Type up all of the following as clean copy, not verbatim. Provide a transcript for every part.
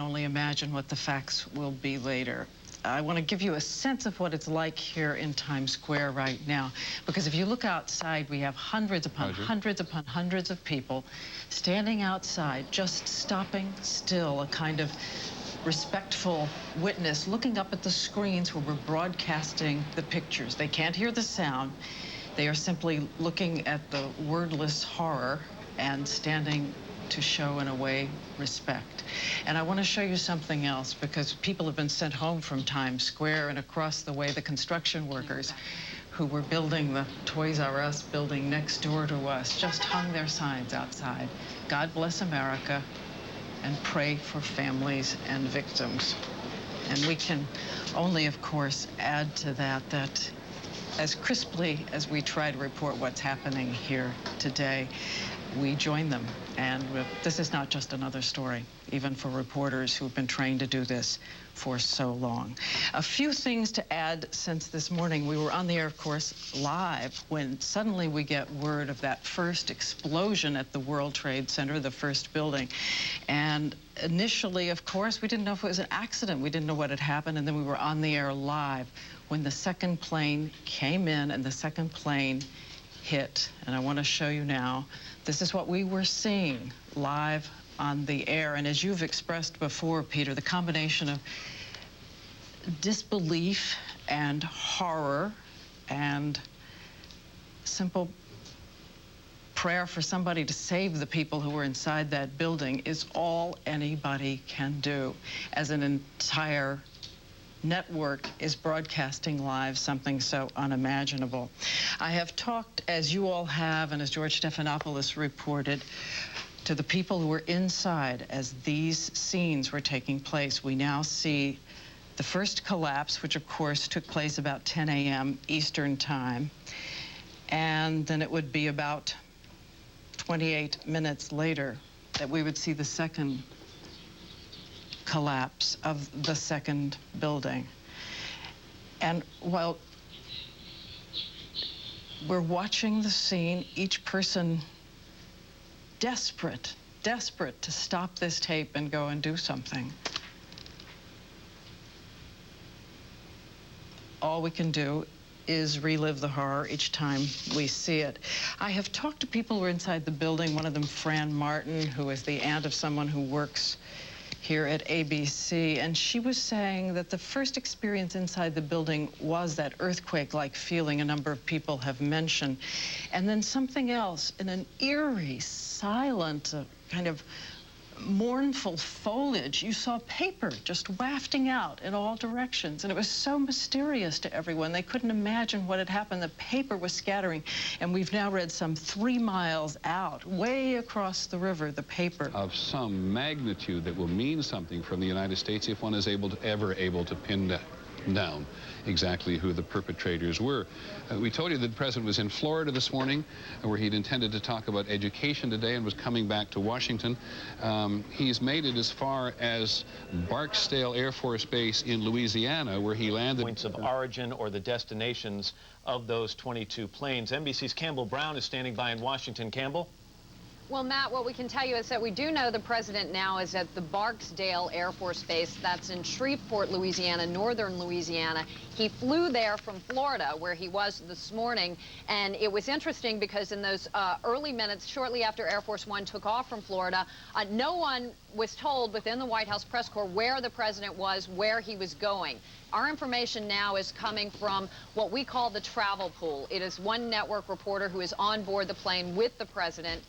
only imagine what the facts will be later. I want to give you a sense of what it's like here in Times Square right now, because if you look outside, we have hundreds upon hundreds upon hundreds of people standing outside, just stopping still, a kind of respectful witness, looking up at the screens where we're broadcasting the pictures. They can't hear the sound. They are simply looking at the wordless horror and standing to show, in a way, respect. And I want to show you something else, because people have been sent home from Times Square, and across the way, the construction workers who were building the Toys R Us building next door to us just hung their signs outside. God bless America, and pray for families and victims. And we can only, of course, add to that that as crisply as we try to report what's happening here today, we join them. And this is not just another story, even for reporters who've been trained to do this for so long. A few things to add since this morning. We were on the air, of course, live when suddenly we get word of that first explosion at the World Trade Center, the first building. And initially, of course, we didn't know if it was an accident. We didn't know what had happened. And then we were on the air live when the second plane came in and the second plane hit. And I want to show you now. This is what we were seeing live on the air. And as you've expressed before, Peter, the combination of disbelief and horror and simple prayer for somebody to save the people who were inside that building is all anybody can do, as an entire network is broadcasting live something so unimaginable. I have talked, as you all have, and as George Stephanopoulos reported, to the people who were inside as these scenes were taking place. We now see the first collapse, which of course took place about 10 a.m. Eastern time. And then it would be about 28 minutes later that we would see the second collapse of the second building. And while we're watching the scene, each person desperate to stop this tape and go and do something. All we can do is relive the horror each time we see it. I have talked to people who are inside the building, one of them, Fran Martin, who is the aunt of someone who works here at ABC, and she was saying that the first experience inside the building was that earthquake-like feeling a number of people have mentioned, and then something else in an eerie, silent, kind of mournful foliage. You saw paper just wafting out in all directions, and it was so mysterious to everyone. They couldn't imagine what had happened. The paper was scattering, and we've now read some 3 miles out, way across the river, the paper. Of some magnitude that will mean something from the United States if one is ever able to pin down exactly who the perpetrators were. We told you that the president was in Florida this morning, where he'd intended to talk about education today and was coming back to Washington. He's made it as far as Barksdale Air Force Base in Louisiana, where he landed. Points of origin or the destinations of those 22 planes. NBC's Campbell Brown is standing by in Washington. Campbell? Well, Matt, what we can tell you is that we do know the president now is at the Barksdale Air Force Base. That's in Shreveport, Louisiana, northern Louisiana. He flew there from Florida, where he was this morning. And it was interesting because in those early minutes, shortly after Air Force One took off from Florida, no one was told within the White House press corps where the president was, where he was going. Our information now is coming from what we call the travel pool. It is one network reporter who is on board the plane with the president.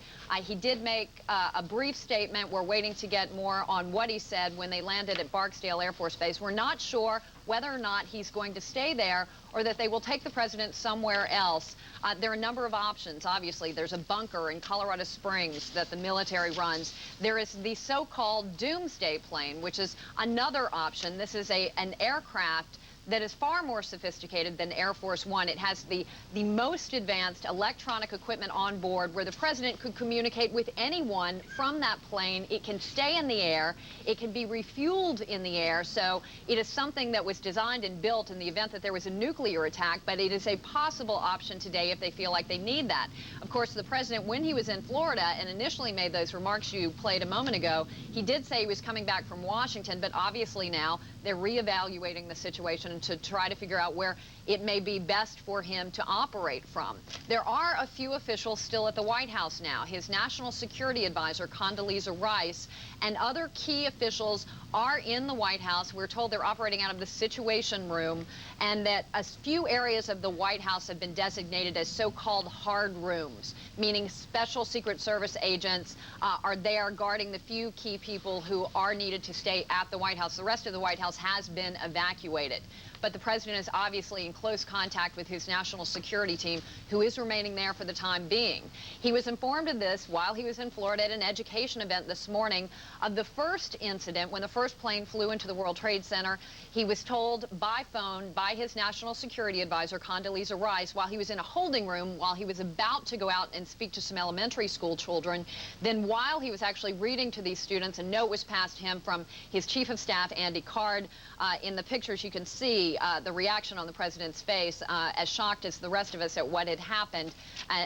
He did make a brief statement. We're waiting to get more on what he said when they landed at Barksdale Air Force Base. We're not sure whether or not he's going to stay there or that they will take the president somewhere else. There are a number of options, obviously. There's a bunker in Colorado Springs that the military runs. There is the so-called doomsday plane, which is another option. This is an aircraft that is far more sophisticated than Air Force One. It has the most advanced electronic equipment on board where the president could communicate with anyone from that plane. It can stay in the air. It can be refueled in the air. So it is something that was designed and built in the event that there was a nuclear attack, but it is a possible option today if they feel like they need that. Of course, the president, when he was in Florida and initially made those remarks you played a moment ago, he did say he was coming back from Washington, but obviously now they're reevaluating the situation to try to figure out where it may be best for him to operate from. There are a few officials still at the White House now. His national security advisor, Condoleezza Rice, and other key officials are in the White House. We're told they're operating out of the Situation Room, and that a few areas of the White House have been designated as so-called hard rooms, meaning special Secret Service agents are there guarding the few key people who are needed to stay at the White House. The rest of the White House has been evacuated. But the president is obviously in close contact with his national security team, who is remaining there for the time being. He was informed of this while he was in Florida at an education event this morning of the first incident when the first plane flew into the World Trade Center. He was told by phone by his national security advisor, Condoleezza Rice, while he was in a holding room, while he was about to go out and speak to some elementary school children. Then while he was actually reading to these students, a note was passed him from his chief of staff, Andy Card. In the pictures, you can see the reaction on the president's face, as shocked as the rest of us at what had happened.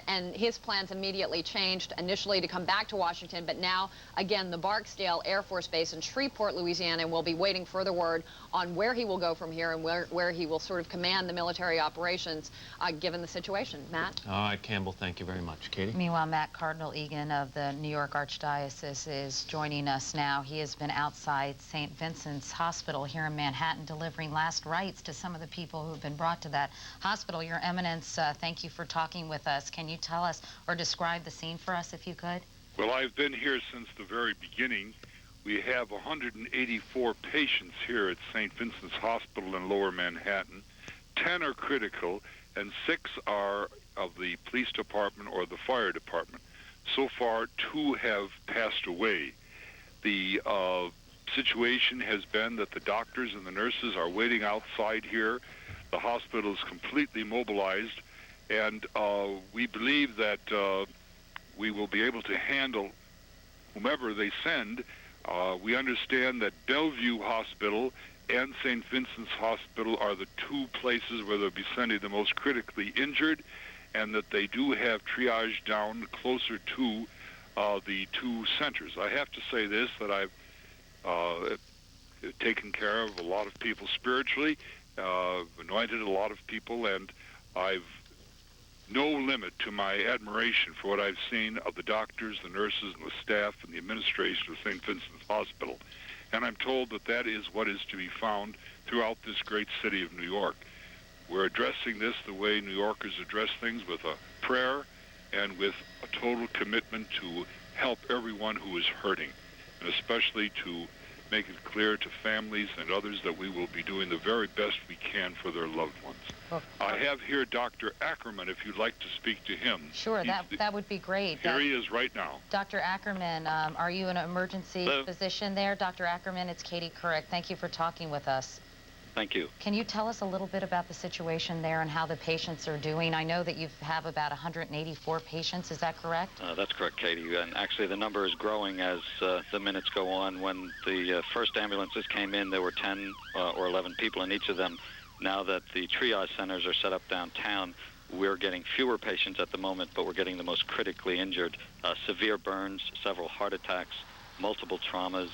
And his plans immediately changed, initially to come back to Washington, but now, again, the Barksdale Air Force Base in Shreveport, Louisiana, and we'll be waiting further word on where he will go from here and where he will sort of command the military operations, given the situation. Matt? All right, Campbell, thank you very much. Katie? Meanwhile, Matt, Cardinal Egan of the New York Archdiocese is joining us now. He has been outside St. Vincent's Hospital here in Manhattan delivering last rites to some of the people who have been brought to that hospital. Your Eminence, thank you for talking with us. Can you tell us or describe the scene for us, if you could? Well, I've been here since the very beginning. We have 184 patients here at St. Vincent's Hospital in Lower Manhattan. 10 are critical, and 6 are of the police department or the fire department. So far, 2 have passed away. The situation has been that the doctors and the nurses are waiting outside here. The hospital is completely mobilized, and we believe that we will be able to handle whomever they send. We understand that Bellevue Hospital and St. Vincent's Hospital are the 2 places where they'll be sending the most critically injured, and that they do have triage down closer to the 2 centers. I have to say this, that I've taken care of a lot of people spiritually, anointed a lot of people, and I've no limit to my admiration for what I've seen of the doctors, the nurses, and the staff, and the administration of St. Vincent's Hospital. And I'm told that that is what is to be found throughout this great city of New York. We're addressing this the way New Yorkers address things, with a prayer and with a total commitment to help everyone who is hurting, and especially to make it clear to families and others that we will be doing the very best we can for their loved ones. Well, I have here Dr. Ackerman, if you'd like to speak to him. Sure, that would be great. Here he is right now. Dr. Ackerman, are you an emergency physician there? Dr. Ackerman, it's Katie Couric. Thank you for talking with us. Thank you. Can you tell us a little bit about the situation there and how the patients are doing? I know that you have about 184 patients. Is that correct? That's correct, Katie. And actually, the number is growing as the minutes go on. When the first ambulances came in, there were 10 or 11 people in each of them. Now that the triage centers are set up downtown, we're getting fewer patients at the moment, but we're getting the most critically injured. Severe burns, several heart attacks, multiple traumas,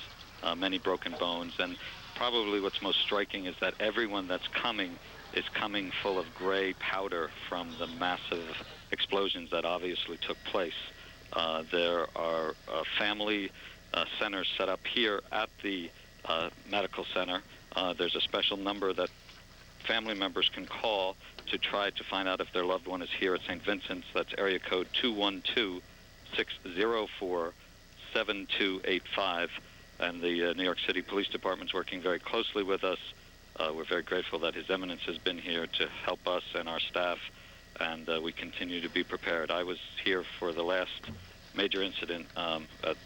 many broken bones. And probably what's most striking is that everyone that's coming is coming full of gray powder from the massive explosions that obviously took place. There are family centers set up here at the medical center. There's a special number that family members can call to try to find out if their loved one is here at St. Vincent's. That's area code 212-604-7285. And the New York City Police Department's working very closely with us. We're very grateful that His Eminence has been here to help us and our staff, and we continue to be prepared. I was here for the last major incident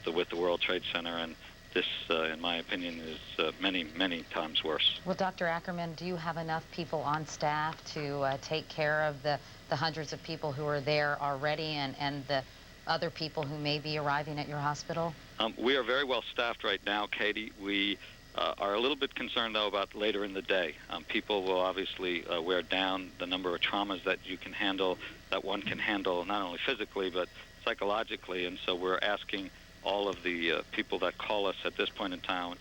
with the World Trade Center, and this, in my opinion, is many, many times worse. Well, Dr. Ackerman, do you have enough people on staff to take care of the hundreds of people who are there already and the other people who may be arriving at your hospital? We are very well staffed right now, Katie. We are a little bit concerned, though, about later in the day. People will obviously wear down the number of traumas that you can handle, that one can handle not only physically but psychologically, and so we're asking all of the people that call us at this point in time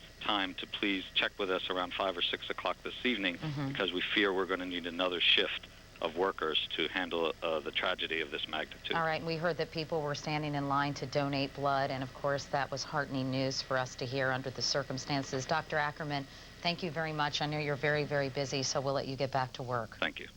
to please check with us around 5 or 6 o'clock this evening, because we fear we're going to need another shift of workers to handle the tragedy of this magnitude. All right, we heard that people were standing in line to donate blood, and of course that was heartening news for us to hear under the circumstances. Dr. Ackerman, thank you very much. I know you're very, very busy, so we'll let you get back to work. Thank you.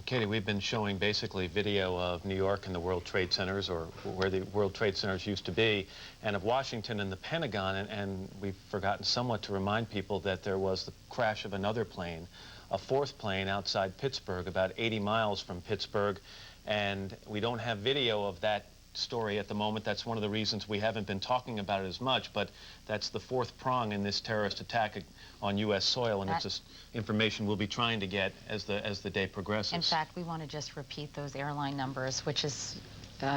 Katie, we've been showing basically video of New York and the World Trade Centers, or where the World Trade Centers used to be, and of Washington and the Pentagon, and we've forgotten somewhat to remind people that there was the crash of another plane, a fourth plane outside Pittsburgh, about 80 miles from Pittsburgh, and we don't have video of that story at the moment. That's one of the reasons we haven't been talking about it as much, but that's the fourth prong in this terrorist attack on U.S. soil, and it's just information we'll be trying to get as the day progresses. In fact, we want to just repeat those airline numbers, which is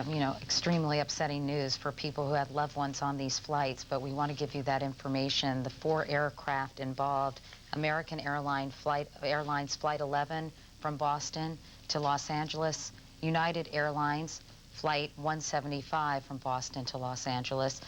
you know, extremely upsetting news for people who had loved ones on these flights, but we want to give you that information. The 4 aircraft involved: American Airlines Flight 11 from Boston to Los Angeles, United Airlines Flight 175 from Boston to Los Angeles.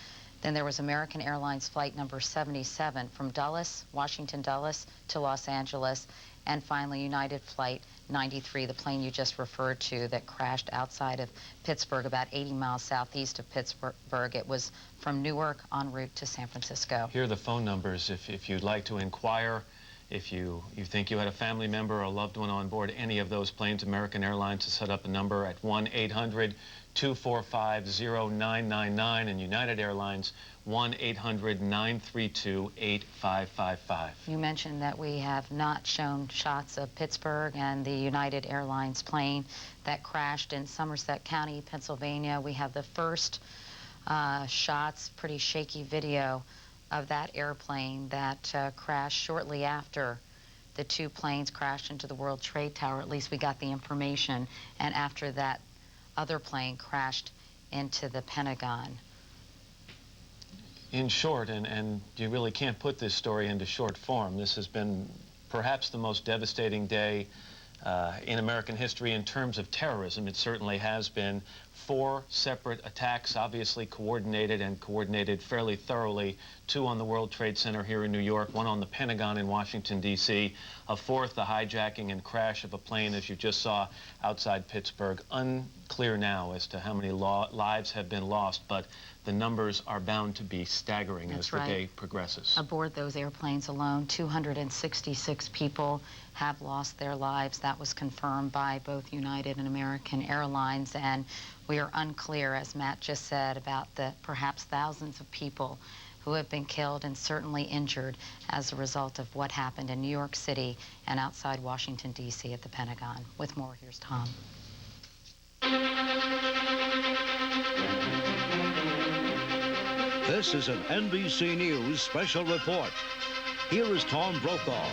Then there was American Airlines Flight number 77 from Dulles, Washington Dulles to Los Angeles. And finally, United Flight 93, the plane you just referred to that crashed outside of Pittsburgh, about 80 miles southeast of Pittsburgh. It was from Newark en route to San Francisco. Here are the phone numbers if you'd like to inquire. If you think you had a family member or a loved one on board any of those planes, American Airlines has set up a number at 1-800-245-0999, and United Airlines 1-800-932-8555. You mentioned that we have not shown shots of Pittsburgh and the United Airlines plane that crashed in Somerset County, Pennsylvania. We have the first shots, pretty shaky video of that airplane that crashed shortly after the 2 planes crashed into the World Trade Tower. At least we got the information. And after that other plane crashed into the Pentagon. In short, and you really can't put this story into short form, this has been perhaps the most devastating day in American history in terms of terrorism. It certainly has been. 4 separate attacks, obviously coordinated fairly thoroughly. 2 on the World Trade Center here in New York, 1 on the Pentagon in Washington, D.C. A 4th, the hijacking and crash of a plane, as you just saw, outside Pittsburgh. Unclear now as to how many lives have been lost, but the numbers are bound to be staggering as the day progresses. Aboard those airplanes alone, 266 people have lost their lives. That was confirmed by both United and American Airlines, and we are unclear, as Matt just said, about the perhaps thousands of people who have been killed and certainly injured as a result of what happened in New York City and outside Washington, D.C. at the Pentagon. With more, here's Tom. This is an NBC News special report. Here is Tom Brokaw.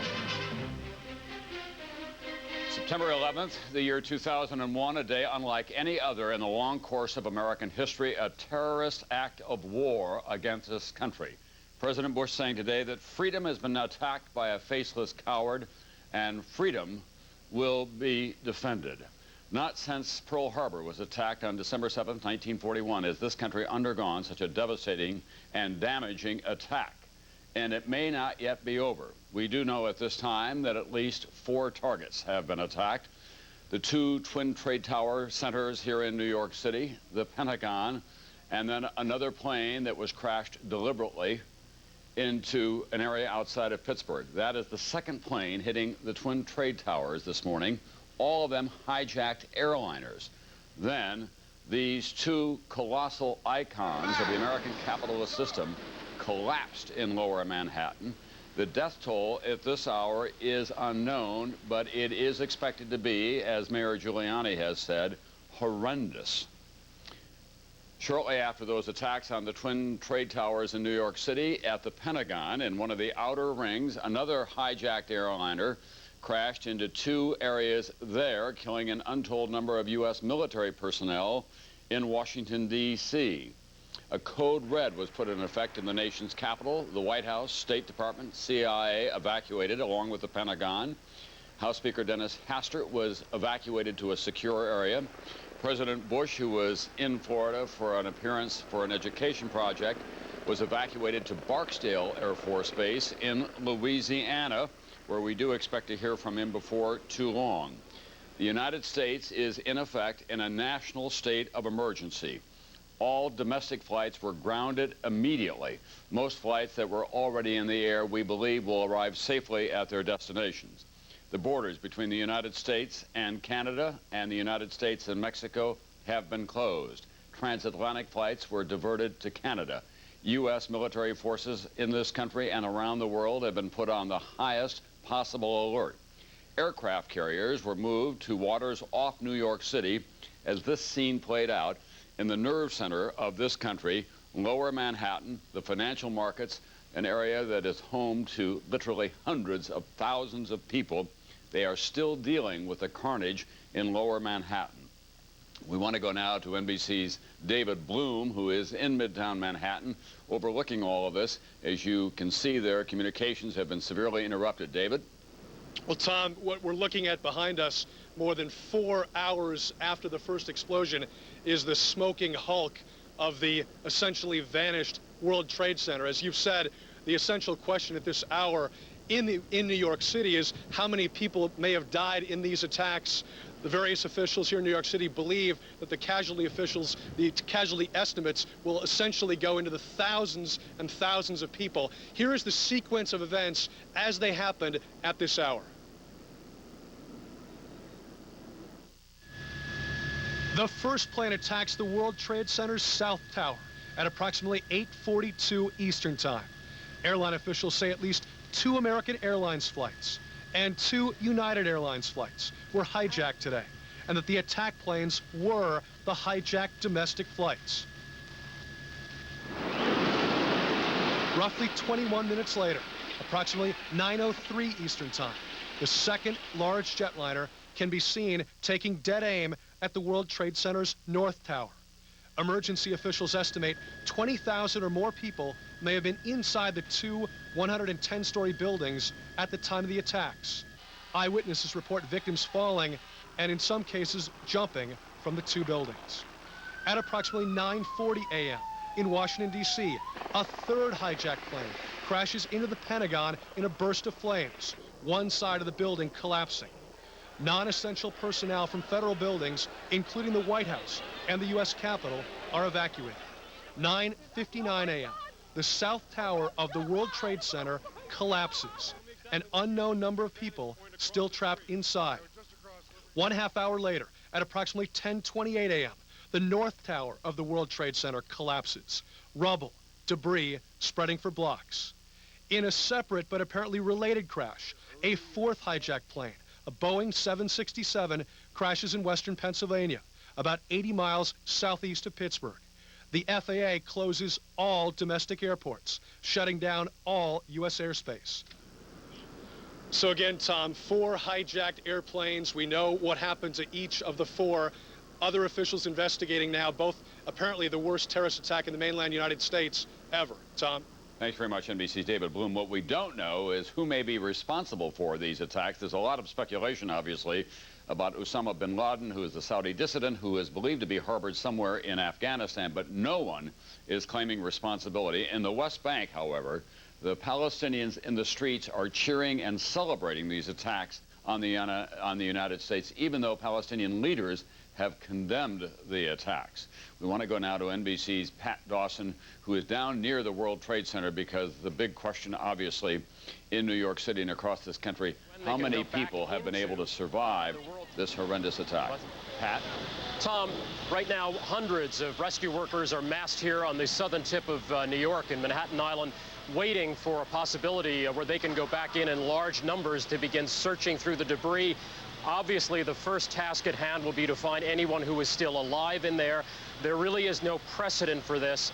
September 11th, the year 2001, a day unlike any other in the long course of American history, a terrorist act of war against this country. President Bush saying today that freedom has been attacked by a faceless coward, and freedom will be defended. Not since Pearl Harbor was attacked on December 7th, 1941, has this country undergone such a devastating and damaging attack. And it may not yet be over. We do know at this time that at least 4 targets have been attacked. The 2 Twin Trade Tower centers here in New York City, the Pentagon, and then another plane that was crashed deliberately into an area outside of Pittsburgh. That is the 2nd plane hitting the Twin Trade Towers this morning, all of them hijacked airliners. Then these 2 colossal icons of the American capitalist system collapsed in lower Manhattan. The death toll at this hour is unknown, but it is expected to be, as Mayor Giuliani has said, horrendous. Shortly after those attacks on the Twin Trade Towers in New York City, at the Pentagon, in one of the outer rings, another hijacked airliner crashed into 2 areas there, killing an untold number of U.S. military personnel in Washington, D.C. A code red was put in effect in the nation's capital. The White House, State Department, CIA evacuated along with the Pentagon. House Speaker Dennis Hastert was evacuated to a secure area. President Bush, who was in Florida for an appearance for an education project, was evacuated to Barksdale Air Force Base in Louisiana, where we do expect to hear from him before too long. The United States is, in effect, in a national state of emergency. All domestic flights were grounded immediately. Most flights that were already in the air, we believe, will arrive safely at their destinations. The borders between the United States and Canada and the United States and Mexico have been closed. Transatlantic flights were diverted to Canada. U.S. military forces in this country and around the world have been put on the highest possible alert. Aircraft carriers were moved to waters off New York City as this scene played out in the nerve center of this country, Lower Manhattan, the financial markets, an area that is home to literally hundreds of thousands of people. They are still dealing with the carnage in Lower Manhattan. We want to go now to NBC's David Bloom, who is in Midtown Manhattan, overlooking all of this. As you can see there, communications have been severely interrupted. David? Well, Tom, what we're looking at behind us, more than 4 hours after the first explosion, is the smoking hulk of the essentially vanished World Trade Center. As you've said, the essential question at this hour in New York City is how many people may have died in these attacks. The various officials here in New York City believe that the casualty estimates will essentially go into the thousands and thousands of people. Here is the sequence of events as they happened at this hour. The first plane attacks the World Trade Center's South Tower at approximately 8:42 Eastern Time. Airline officials say at least 2 American Airlines flights and 2 United Airlines flights were hijacked today, and that the attack planes were the hijacked domestic flights. Roughly 21 minutes later, approximately 9:03 Eastern Time, the second large jetliner can be seen taking dead aim at the World Trade Center's North Tower. Emergency officials estimate 20,000 or more people may have been inside the 2 110-story buildings at the time of the attacks. Eyewitnesses report victims falling and in some cases jumping from the 2 buildings. At approximately 9:40 a.m. in Washington, D.C., a third hijacked plane crashes into the Pentagon in a burst of flames, one side of the building collapsing. Non-essential personnel from federal buildings, including the White House and the U.S. Capitol, are evacuated. 9:59 a.m., the South Tower of the World Trade Center collapses. An unknown number of people still trapped inside. 1/2 hour later, at approximately 10:28 a.m., the North Tower of the World Trade Center collapses. Rubble, debris spreading for blocks. In a separate but apparently related crash, a fourth hijacked plane, a Boeing 767, crashes in western Pennsylvania, about 80 miles southeast of Pittsburgh. The FAA closes all domestic airports, shutting down all U.S. airspace. So again, Tom, 4 hijacked airplanes. We know what happened to each of the 4. Other officials investigating now, both apparently the worst terrorist attack in the mainland United States ever. Tom? Thanks very much, NBC's David Bloom. What we don't know is who may be responsible for these attacks. There's a lot of speculation, obviously, about Osama bin Laden, who is the Saudi dissident who is believed to be harbored somewhere in Afghanistan, but no one is claiming responsibility. In the West Bank, however, the Palestinians in the streets are cheering and celebrating these attacks on the United States, even though Palestinian leaders have condemned the attacks. We want to go now to NBC's Pat Dawson, who is down near the World Trade Center, because the big question, obviously, in New York City and across this country, how many people have been able to survive this horrendous attack? Pat? Tom, right now, hundreds of rescue workers are massed here on the southern tip of New York in Manhattan Island, waiting for a possibility where they can go back in large numbers to begin searching through the debris. Obviously, the first task at hand will be to find anyone who is still alive in there. There really is no precedent for this.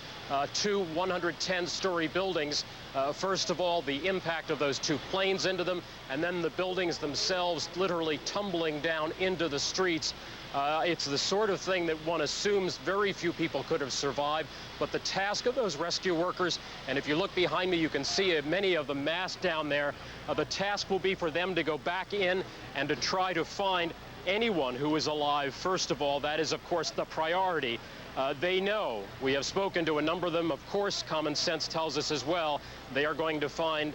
Two 110-story buildings. First of all, the impact of those two planes into them, and then the buildings themselves literally tumbling down into the streets. It's the sort of thing that one assumes very few people could have survived, but the task of those rescue workers, and if you look behind me, you can see many of them massed down there. The task will be for them to go back in and to try to find anyone who is alive. First of all, that is, of course, the priority. They know. We have spoken to a number of them. Of course, common sense tells us as well they are going to find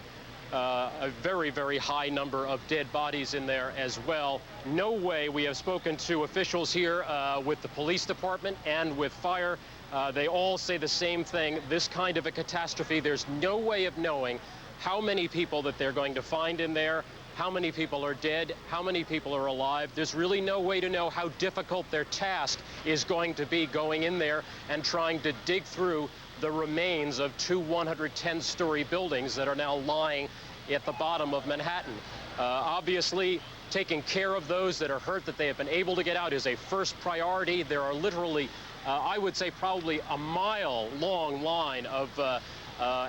a very, very high number of dead bodies in there as well. No way. We have spoken to officials here with the police department and with fire. They all say the same thing. This kind of a catastrophe, there's no way of knowing how many people that they're going to find in there, how many people are dead, how many people are alive. There's really no way to know how difficult their task is going to be going in there and trying to dig through the remains of two 110-story buildings that are now lying at the bottom of Manhattan. Obviously, taking care of those that are hurt, that they have been able to get out, is a first priority. There are literally, I would say, probably a mile-long line of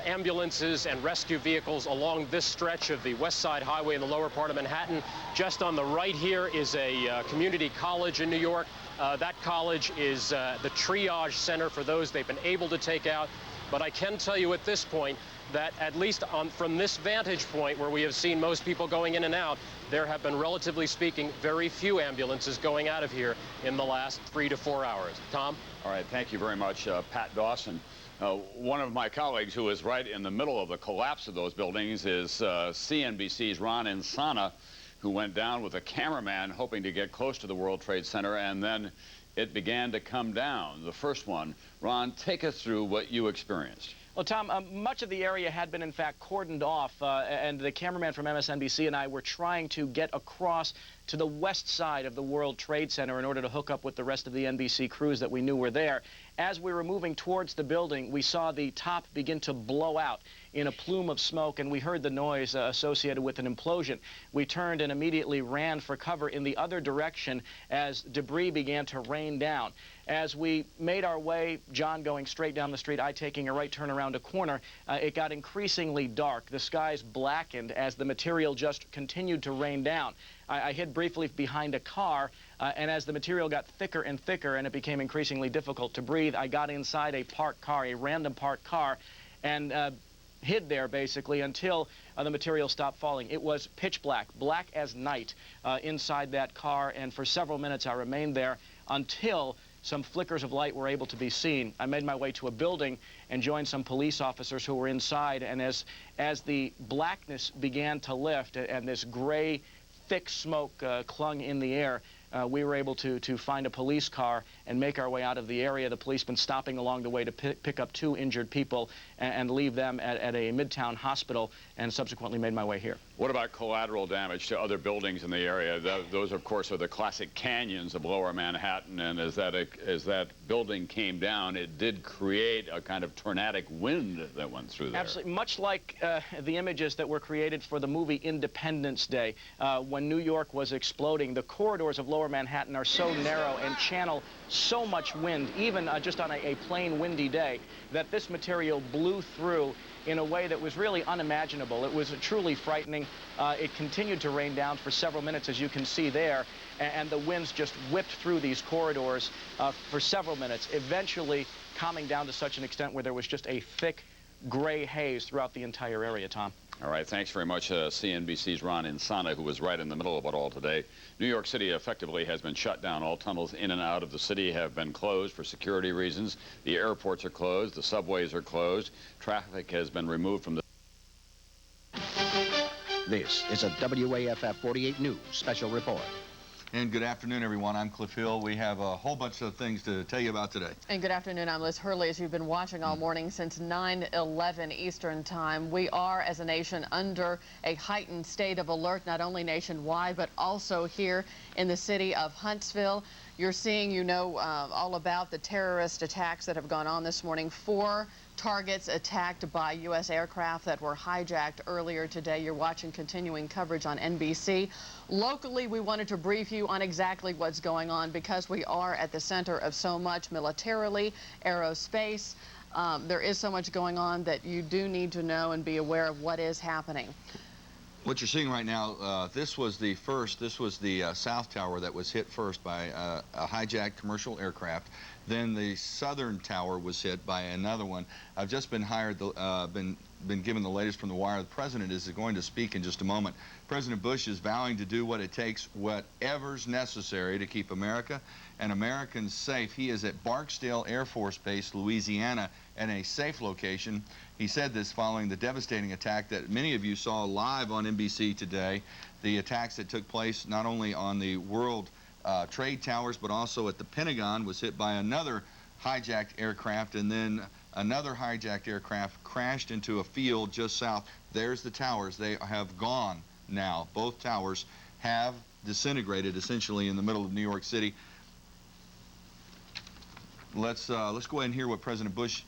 ambulances and rescue vehicles along this stretch of the West Side Highway in the lower part of Manhattan. Just on the right here is a community college in New York. That college is the triage center for those they've been able to take out. But I can tell you at this point that at least from this vantage point where we have seen most people going in and out, there have been, relatively speaking, very few ambulances going out of here in the last 3 to 4 hours. Tom? All right, thank you very much, Pat Dawson. One of my colleagues who is right in the middle of the collapse of those buildings is CNBC's Ron Insana, who went down with a cameraman hoping to get close to the World Trade Center, and then it began to come down, the first one. Ron, take us through what you experienced. Well, Tom, much of the area had been, in fact, cordoned off, and the cameraman from MSNBC and I were trying to get across to the west side of the World Trade Center in order to hook up with the rest of the NBC crews that we knew were there. As we were moving towards the building, we saw the top begin to blow out in a plume of smoke, and we heard the noise associated with an implosion. We turned and immediately ran for cover in the other direction as debris began to rain down. As we made our way, John going straight down the street, I taking a right turn around a corner, it got increasingly dark. The skies blackened as the material just continued to rain down. I hid briefly behind a car, and as the material got thicker and thicker and it became increasingly difficult to breathe, I got inside a parked car, a random parked car, and hid there basically until the material stopped falling. It was pitch black, black as night inside that car, and for several minutes I remained there until some flickers of light were able to be seen. I made my way to a building and joined some police officers who were inside, and as the blackness began to lift and this gray, thick smoke clung in the air, we were able to find a police car and make our way out of the area. The policeman stopping along the way to pick up 2 injured people and leave them at a Midtown hospital, and subsequently made my way here. What about collateral damage to other buildings in the area? Those, of course, are the classic canyons of lower Manhattan, and as that building came down, it did create a kind of tornadic wind that went through there. Absolutely. Much like the images that were created for the movie Independence Day, when New York was exploding, the corridors of lower Manhattan are so narrow and channel so much wind, even just on a plain windy day, that this material blew through in a way that was really unimaginable. It was truly frightening. It continued to rain down for several minutes, as you can see there, and the winds just whipped through these corridors for several minutes, eventually calming down to such an extent where there was just a thick gray haze throughout the entire area, Tom. All right, thanks very much, CNBC's Ron Insana, who was right in the middle of it all today. New York City effectively has been shut down. All tunnels in and out of the city have been closed for security reasons. The airports are closed. The subways are closed. Traffic has been removed from the... This is a WAFF 48 News special report. And good afternoon, everyone. I'm Cliff Hill. We have a whole bunch of things to tell you about today. And good afternoon. I'm Liz Hurley. As you've been watching all morning since 9/11 Eastern Time, we are, as a nation, under a heightened state of alert, not only nationwide, but also here in the city of Huntsville. You're seeing, you know, all about the terrorist attacks that have gone on this morning. 4 targets attacked by U.S. aircraft that were hijacked earlier today. You're watching continuing coverage on NBC. Locally, we wanted to brief you on exactly what's going on because we are at the center of so much militarily, aerospace. There is so much going on that you do need to know and be aware of what is happening. What you're seeing right now, this was the South Tower that was hit first by a hijacked commercial aircraft. Then the Southern Tower was hit by another one. I've just been been given the latest from The Wire. The President is going to speak in just a moment. President Bush is vowing to do what it takes, whatever's necessary to keep America and Americans safe. He is at Barksdale Air Force Base, Louisiana, in a safe location. He said this following the devastating attack that many of you saw live on NBC today, the attacks that took place not only on the World Trade Towers but also at the Pentagon, was hit by another hijacked aircraft, and then another hijacked aircraft crashed into a field just south. There's the towers. They have gone now. Both towers have disintegrated essentially in the middle of New York City. Let's go ahead and hear what President Bush.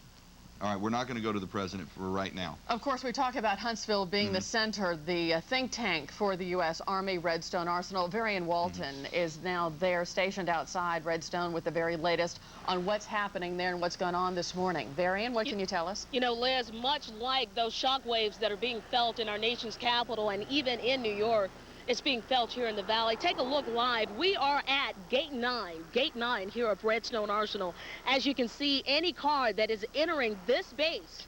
All right, we're not going to go to the president for right now. Of course, we talk about Huntsville being the center, the think tank for the U.S. Army, Redstone Arsenal. Varian Walton is now there, stationed outside Redstone with the very latest on what's happening there and what's gone on this morning. Varian, what can you tell us? You know, Liz, much like those shock waves that are being felt in our nation's capital and even in New York, it's being felt here in the Valley. Take a look live. We are at Gate 9 here at Redstone Arsenal. As you can see, any car that is entering this base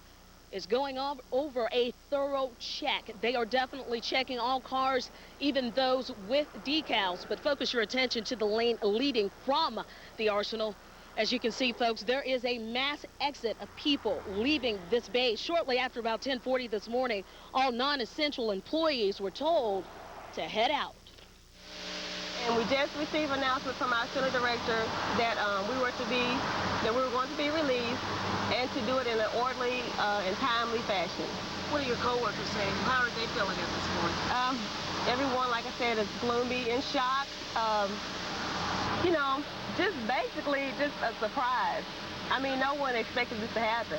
is going over a thorough check. They are definitely checking all cars, even those with decals. But focus your attention to the lane leading from the Arsenal. As you can see, folks, there is a mass exit of people leaving this base. Shortly after about 10:40 this morning, all non-essential employees were told to head out. And we just received an announcement from our center director that we were going to be released and to do it in an orderly and timely fashion. What are your coworkers saying? How are they feeling at this point? Everyone, like I said, is gloomy and shocked. You know, just basically just a surprise. I mean, no one expected this to happen.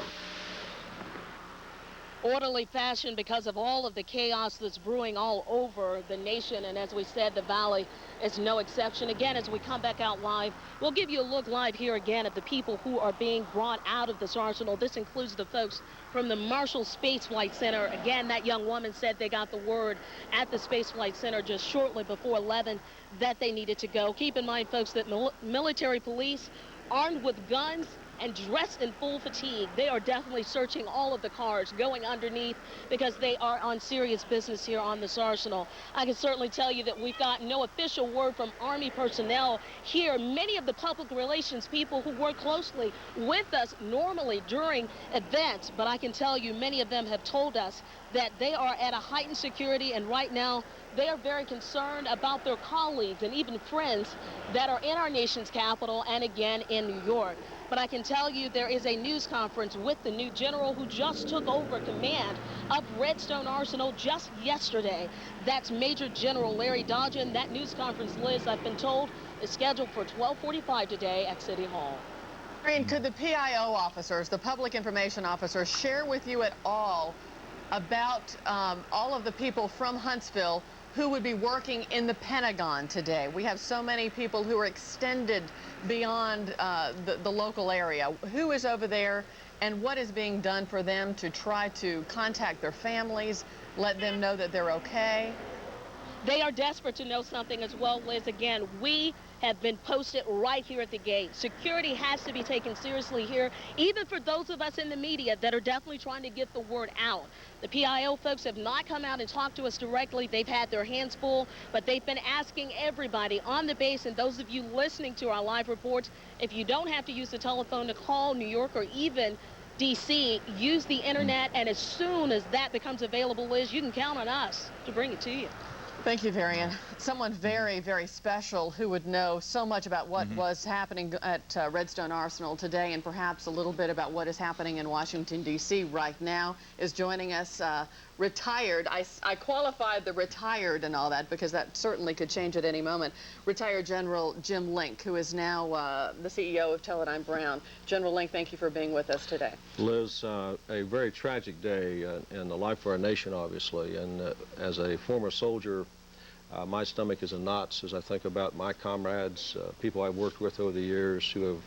Orderly fashion because of all of the chaos that's brewing all over the nation, and as we said, the Valley is no exception. Again, as we come back out live, we'll give you a look live here again at the people who are being brought out of this arsenal. This includes the folks from the Marshall Space Flight Center. Again, that young woman said they got the word at the Space Flight Center just shortly before 11 that they needed to go. Keep in mind, folks, that military police armed with guns and dressed in full fatigue, they are definitely searching all of the cars, going underneath, because they are on serious business here on this arsenal. I can certainly tell you that we've got no official word from Army personnel here. Many of the public relations people who work closely with us normally during events, but I can tell you many of them have told us that they are at a heightened security, and right now they are very concerned about their colleagues and even friends that are in our nation's capital and again in New York. But I can tell you there is a news conference with the new general who just took over command of Redstone Arsenal just yesterday. That's Major General Larry Dodgen. That news conference, Liz, I've been told, is scheduled for 12:45 today at City Hall. And could the PIO officers, the public information officers, share with you at all about all of the people from Huntsville who would be working in the Pentagon today? We have so many people who are extended beyond the local area. Who is over there, and what is being done for them to try to contact their families, let them know that they're okay? They are desperate to know something as well, Liz. Again, we have been posted right here at the gate. Security has to be taken seriously here, even for those of us in the media that are definitely trying to get the word out. The PIO folks have not come out and talked to us directly. They've had their hands full, but they've been asking everybody on the base, and those of you listening to our live reports, if you don't have to use the telephone to call New York or even D.C., use the internet, and as soon as that becomes available, Liz, you can count on us to bring it to you. Thank you, Varian. Someone very, very special who would know so much about what was happening at Redstone Arsenal today, and perhaps a little bit about what is happening in Washington, D.C. right now, is joining us retired, I qualified the retired and all that because that certainly could change at any moment, retired General Jim Link, who is now the CEO of Teledyne Brown. General Link, thank you for being with us today. Liz, a very tragic day in the life of our nation, obviously, and as a former soldier, my stomach is in knots as I think about my comrades, people I've worked with over the years who have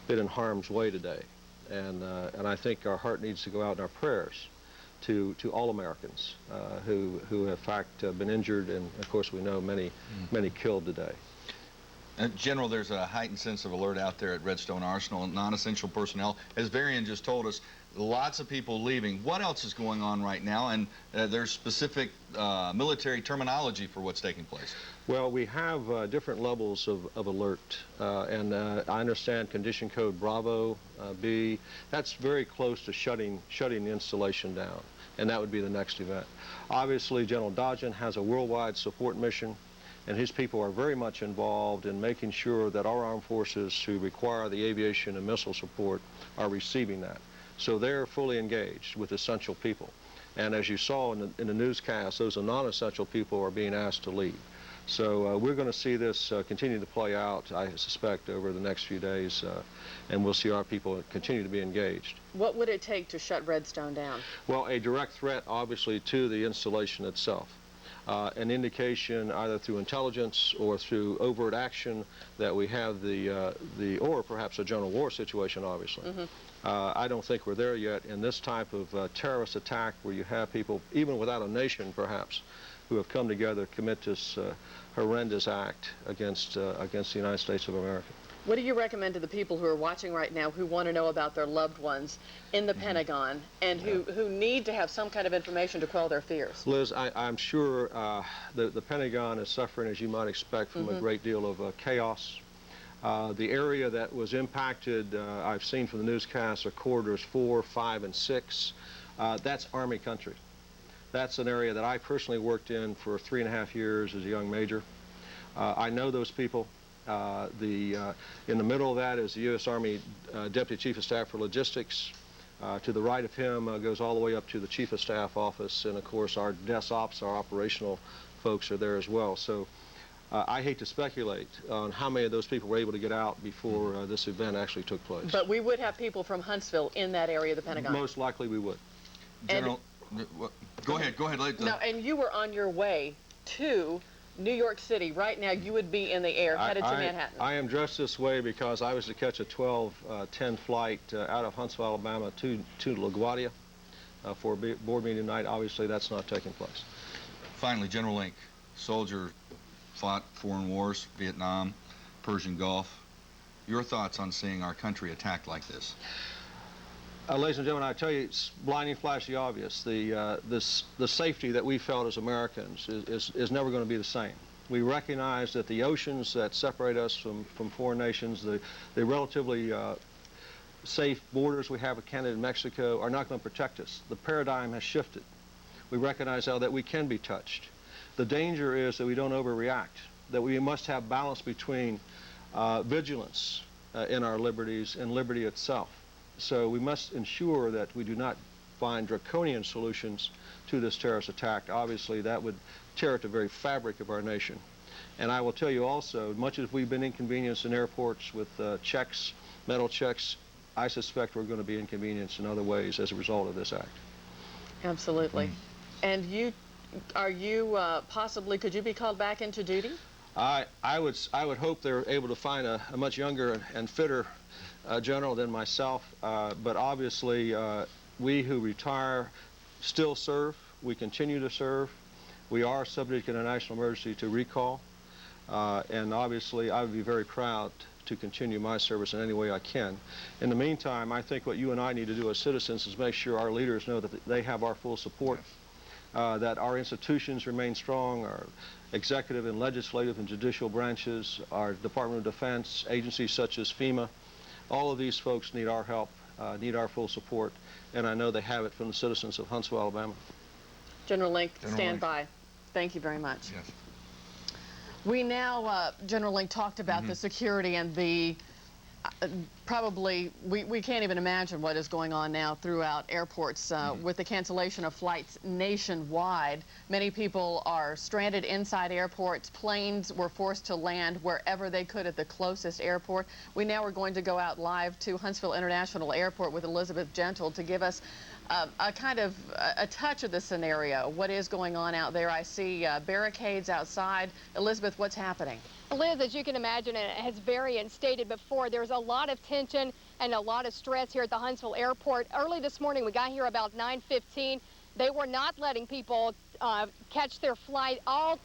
been in harm's way today. And I think our heart needs to go out in our prayers to all Americans who have in fact been injured, and of course we know many killed today. General, there's a heightened sense of alert out there at Redstone Arsenal. Non-essential personnel, as Varian just told us, lots of people leaving. What else is going on right now? And there's specific military terminology for what's taking place. Well, we have different levels of alert, and I understand Condition Code Bravo B. That's very close to shutting the installation down, and that would be the next event. Obviously, General Dodgen has a worldwide support mission, and his people are very much involved in making sure that our armed forces who require the aviation and missile support are receiving that. So they're fully engaged with essential people. And as you saw in the newscast, those non-essential people are being asked to leave. So we're going to see this continue to play out, I suspect, over the next few days, and we'll see our people continue to be engaged. What would it take to shut Redstone down? Well, a direct threat, obviously, to the installation itself. An indication either through intelligence or through overt action that we have or perhaps a general war situation, obviously. I don't think we're there yet in this type of terrorist attack where you have people, even without a nation perhaps, who have come together to commit this horrendous act against the United States of America. What do you recommend to the people who are watching right now who want to know about their loved ones in the Pentagon and who need to have some kind of information to quell their fears? Liz, I'm sure the Pentagon is suffering, as you might expect, from a great deal of chaos. The area that was impacted, I've seen from the newscasts, are corridors 4, 5, and 6. That's Army country. That's an area that I personally worked in for 3.5 years as a young major. I know those people. In the middle of that is the U.S. Army Deputy Chief of Staff for Logistics. To the right of him goes all the way up to the Chief of Staff office, and of course our desk ops, our operational folks are there as well. So I hate to speculate on how many of those people were able to get out before this event actually took place. But we would have people from Huntsville in that area of the Pentagon. Most likely we would. General, go ahead. No, and you were on your way to New York City. Right now, you would be in the air, headed to Manhattan. I am dressed this way because I was to catch a 12:10 flight out of Huntsville, Alabama to LaGuardia for a board meeting tonight. Obviously, that's not taking place. Finally, General Link, soldier, fought foreign wars, Vietnam, Persian Gulf. Your thoughts on seeing our country attacked like this? Ladies and gentlemen, I tell you, it's blinding, flashy obvious. The safety that we felt as Americans is never going to be the same. We recognize that the oceans that separate us from foreign nations, the relatively safe borders we have with Canada and Mexico are not going to protect us. The paradigm has shifted. We recognize now that we can be touched. The danger is that we don't overreact, that we must have balance between vigilance in our liberties and liberty itself. So we must ensure that we do not find draconian solutions to this terrorist attack. Obviously, that would tear at the very fabric of our nation. And I will tell you also, much as we've been inconvenienced in airports with checks, metal checks, I suspect we're going to be inconvenienced in other ways as a result of this act. Absolutely. And are you possibly, could you be called back into duty? I would hope they're able to find a much younger and fitter general than myself, but obviously we who retire still serve. We continue to serve. We are subject in a national emergency to recall, and obviously I would be very proud to continue my service in any way I can. In the meantime, I think what you and I need to do as citizens is make sure our leaders know that they have our full support, that our institutions remain strong, our executive and legislative and judicial branches, our Department of Defense, agencies such as FEMA. All of these folks need our help, need our full support, and I know they have it from the citizens of Huntsville, Alabama. General Link, stand by. Thank you very much. Yes. We now, General Link talked about the security and the probably, we can't even imagine what is going on now throughout airports with the cancellation of flights nationwide. Many people are stranded inside airports. Planes were forced to land wherever they could at the closest airport. We now are going to go out live to Huntsville International Airport with Elizabeth Gentle to give us a kind of a touch of the scenario. What is going on out there? I see barricades outside. Elizabeth, what's happening? Liz, as you can imagine, and as Varian stated before, there's a lot of tension and a lot of stress here at the Huntsville Airport. Early this morning, we got here about 9:15. They were not letting people catch their flight. All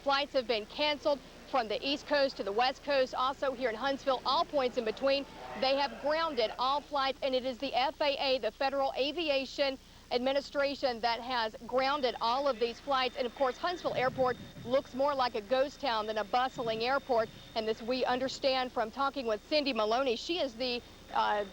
flights have been canceled from the East Coast to the West Coast, also here in Huntsville, all points in between. They have grounded all flights, and it is the FAA, the Federal Aviation Administration, that has grounded all of these flights. And of course, Huntsville Airport looks more like a ghost town than a bustling airport. And this we understand from talking with Cindy Maloney. She is the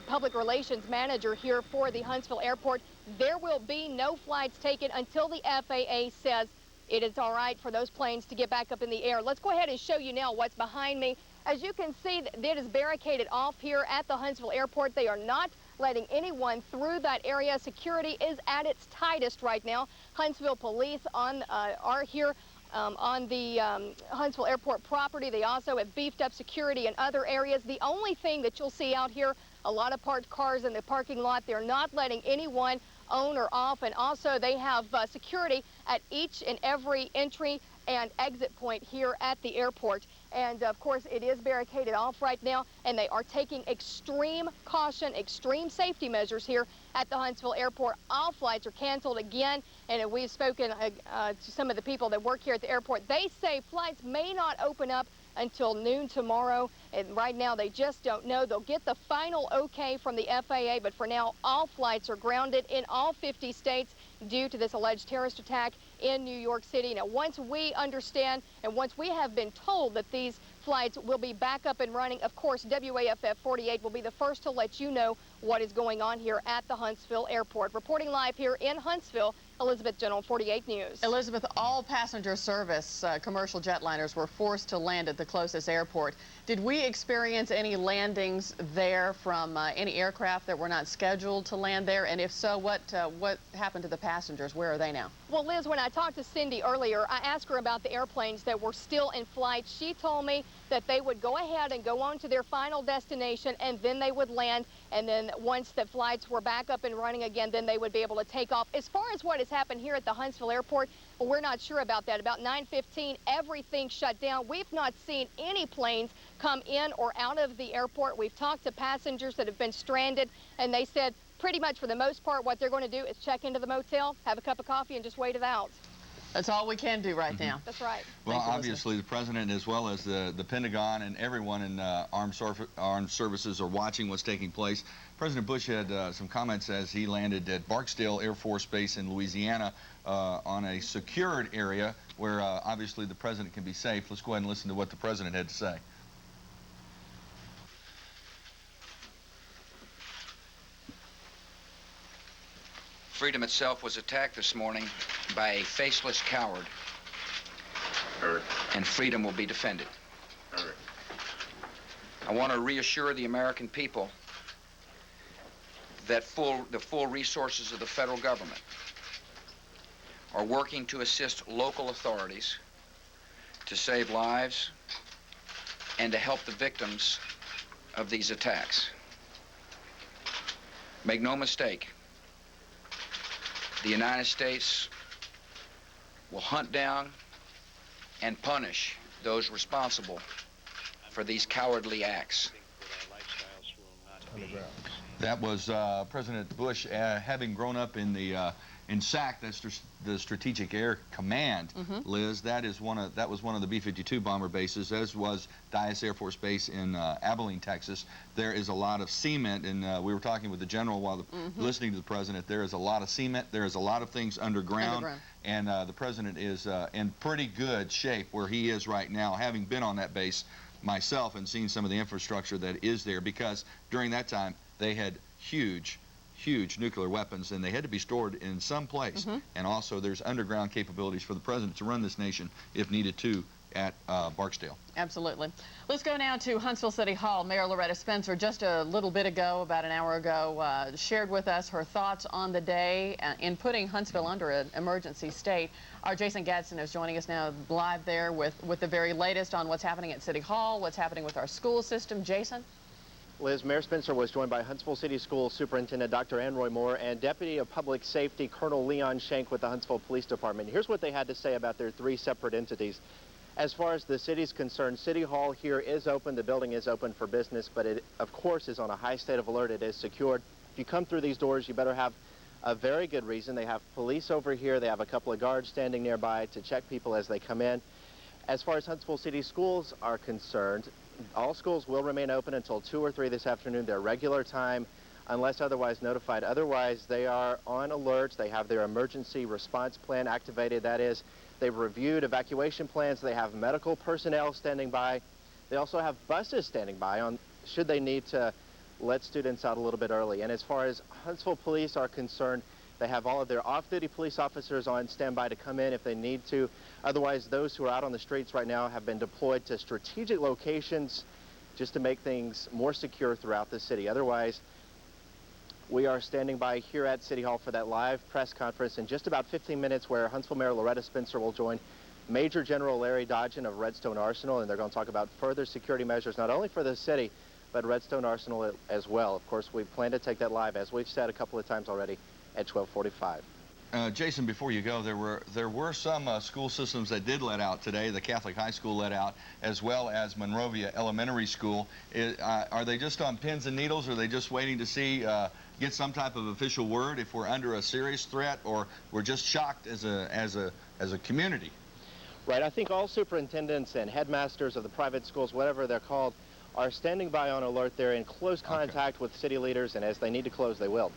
public relations manager here for the Huntsville Airport. There will be no flights taken until the FAA says it is all right for those planes to get back up in the air. Let's go ahead and show you now what's behind me. As you can see, it is barricaded off here at the Huntsville Airport. They are not letting anyone through that area. Security is at its tightest right now. Huntsville police are here on the Huntsville Airport property. They also have beefed up security in other areas. The only thing that you'll see out here, a lot of parked cars in the parking lot. They're not letting anyone on or off, and also they have security at each and every entry and exit point here at the airport. And of course, it is barricaded off right now, and they are taking extreme caution, extreme safety measures here at the Huntsville Airport. All flights are canceled again, and we've spoken to some of the people that work here at the airport. They say flights may not open up until noon tomorrow, and right now they just don't know. They'll get the final okay from the FAA, but for now, all flights are grounded in all 50 states due to this alleged terrorist attack in New York City. Now, once we understand and once we have been told that these flights will be back up and running, of course, WAFF 48 will be the first to let you know what is going on here at the Huntsville Airport. Reporting live here in Huntsville, Elizabeth Gentle, 48 News. Elizabeth, all passenger service commercial jetliners were forced to land at the closest airport. Did we experience any landings there from any aircraft that were not scheduled to land there? And if so, what happened to the passengers? Where are they now? Well, Liz, when I talked to Cindy earlier, I asked her about the airplanes that were still in flight. She told me that they would go ahead and go on to their final destination, and then they would land. And then once the flights were back up and running again, then they would be able to take off. As far as what has happened here at the Huntsville Airport, we're not sure about that. About 9:15, everything shut down. We've not seen any planes come in or out of the airport. We've talked to passengers that have been stranded, and they said pretty much for the most part what they're going to do is check into the motel, have a cup of coffee, and just wait it out. That's all we can do right now. That's right. Well, obviously, the president, as well as the Pentagon and everyone in armed services are watching what's taking place. President Bush had some comments as he landed at Barksdale Air Force Base in Louisiana on a secured area where obviously the president can be safe. Let's go ahead and listen to what the president had to say. Freedom itself was attacked this morning by a faceless coward. And freedom will be defended. I want to reassure the American people that the full resources of the federal government are working to assist local authorities to save lives and to help the victims of these attacks. Make no mistake, the United States will hunt down and punish those responsible for these cowardly acts. That was President Bush, having grown up in SAC, that's the Strategic Air Command. Liz, that was one of the B-52 bomber bases, as was Dyess Air Force Base in Abilene, Texas. There is a lot of cement, and we were talking with the general while listening to the president. There is a lot of cement. There is a lot of things underground. And the president is in pretty good shape where he is right now, having been on that base myself and seen some of the infrastructure that is there, because during that time they had huge nuclear weapons, and they had to be stored in some place. And also there's underground capabilities for the president to run this nation if needed to at Barksdale. Absolutely. Let's go now to Huntsville City Hall. Mayor Loretta Spencer, just a little bit ago, about an hour ago, shared with us her thoughts on the day in putting Huntsville under an emergency state. Our Jason Gadsden is joining us now live there with the very latest on what's happening at City Hall, what's happening with our school system. Jason? Liz, Mayor Spencer was joined by Huntsville City School Superintendent Dr. Ann Roy Moore and Deputy of Public Safety Colonel Leon Shank with the Huntsville Police Department. Here's what they had to say about their three separate entities. As far as the city's concerned, City Hall here is open. The building is open for business, but it, of course, is on a high state of alert. It is secured. If you come through these doors, you better have a very good reason. They have police over here. They have a couple of guards standing nearby to check people as they come in. As far as Huntsville City schools are concerned, all schools will remain open until 2 or 3 this afternoon, their regular time, unless otherwise notified. Otherwise, they are on alert. They have their emergency response plan activated. That is, they've reviewed evacuation plans. They have medical personnel standing by. They also have buses standing by should they need to let students out a little bit early. And as far as Huntsville police are concerned, they have all of their off-duty police officers on standby to come in if they need to. Otherwise, those who are out on the streets right now have been deployed to strategic locations just to make things more secure throughout the city. Otherwise, we are standing by here at City Hall for that live press conference in just about 15 minutes where Huntsville Mayor Loretta Spencer will join Major General Larry Dodgen of Redstone Arsenal, and they're going to talk about further security measures, not only for the city, but Redstone Arsenal as well. Of course, we plan to take that live, as we've said a couple of times already, at 12:45. Jason, before you go, there were some school systems that did let out today. The Catholic High School let out, as well as Monrovia Elementary School. Are they just on pins and needles? Or are they just waiting to see, get some type of official word if we're under a serious threat, or we're just shocked as a community? Right. I think all superintendents and headmasters of the private schools, whatever they're called, are standing by on alert. They're in close contact with city leaders, and as they need to close, they will.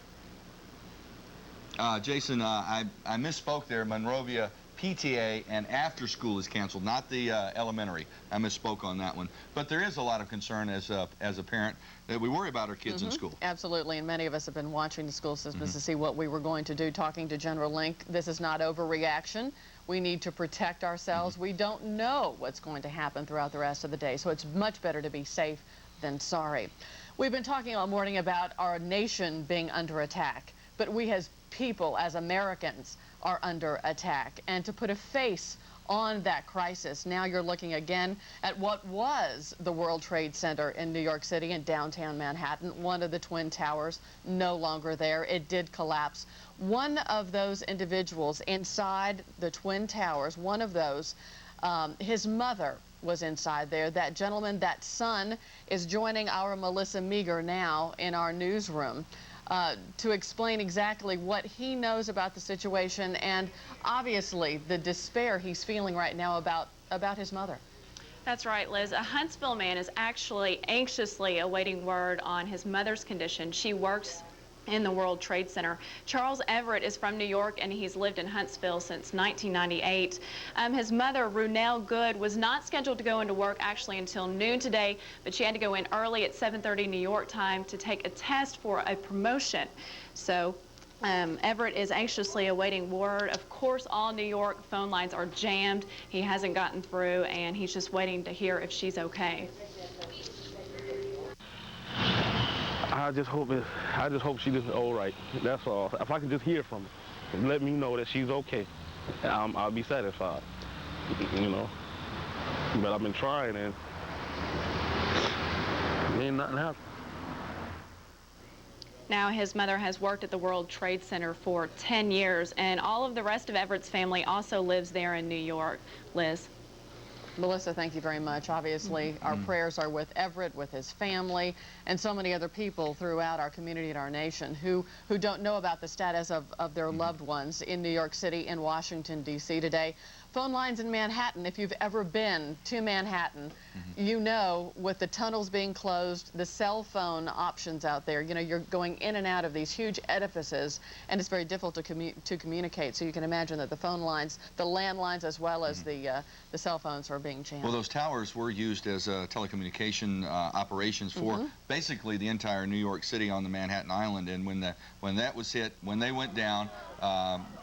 Jason, I misspoke there. Monrovia PTA and after school is canceled, not the elementary. I misspoke on that one. But there is a lot of concern as a parent that we worry about our kids in school. Absolutely, and many of us have been watching the school systems to see what we were going to do, talking to General Link. This is not overreaction. We need to protect ourselves. We don't know what's going to happen throughout the rest of the day, so it's much better to be safe than sorry. We've been talking all morning about our nation being under attack, but we as people, as Americans, are under attack. And to put a face on that crisis, now you're looking again at what was the World Trade Center in New York City in downtown Manhattan. One of the Twin Towers, no longer there. It did collapse. One of those individuals inside the Twin Towers, one of those, his mother was inside there. That gentleman, that son, is joining our Melissa Meager now in our newsroom to explain exactly what he knows about the situation and obviously the despair he's feeling right now about his mother. That's right, Liz. A Huntsville man is actually anxiously awaiting word on his mother's condition. She works in the World Trade Center. Charles Everett is from New York, and he's lived in Huntsville since 1998. His mother, Runell Good, was not scheduled to go into work actually until noon today, but she had to go in early at 7:30 New York time to take a test for a promotion. So Everett is anxiously awaiting word. Of course, all New York phone lines are jammed. He hasn't gotten through, and he's just waiting to hear if she's okay. I just hope she's all right. That's all. If I can just hear from her and let me know that she's okay, I'll be satisfied. You know. But I've been trying, and ain't nothing happening. Now, his mother has worked at the World Trade Center for 10 years, and all of the rest of Everett's family also lives there in New York. Liz? Melissa, thank you very much. Obviously, our prayers are with Everett, with his family, and so many other people throughout our community and our nation who don't know about the status of their loved ones in New York City and Washington, D.C. today. Phone lines in Manhattan, if you've ever been to Manhattan, you know, with the tunnels being closed, the cell phone options out there, you know, you're going in and out of these huge edifices, and it's very difficult to communicate. So you can imagine that the phone lines, the landlines, as well as the cell phones are being jammed. Well, those towers were used as telecommunication operations for basically the entire New York City on the Manhattan Island. And when that was hit, when they went down,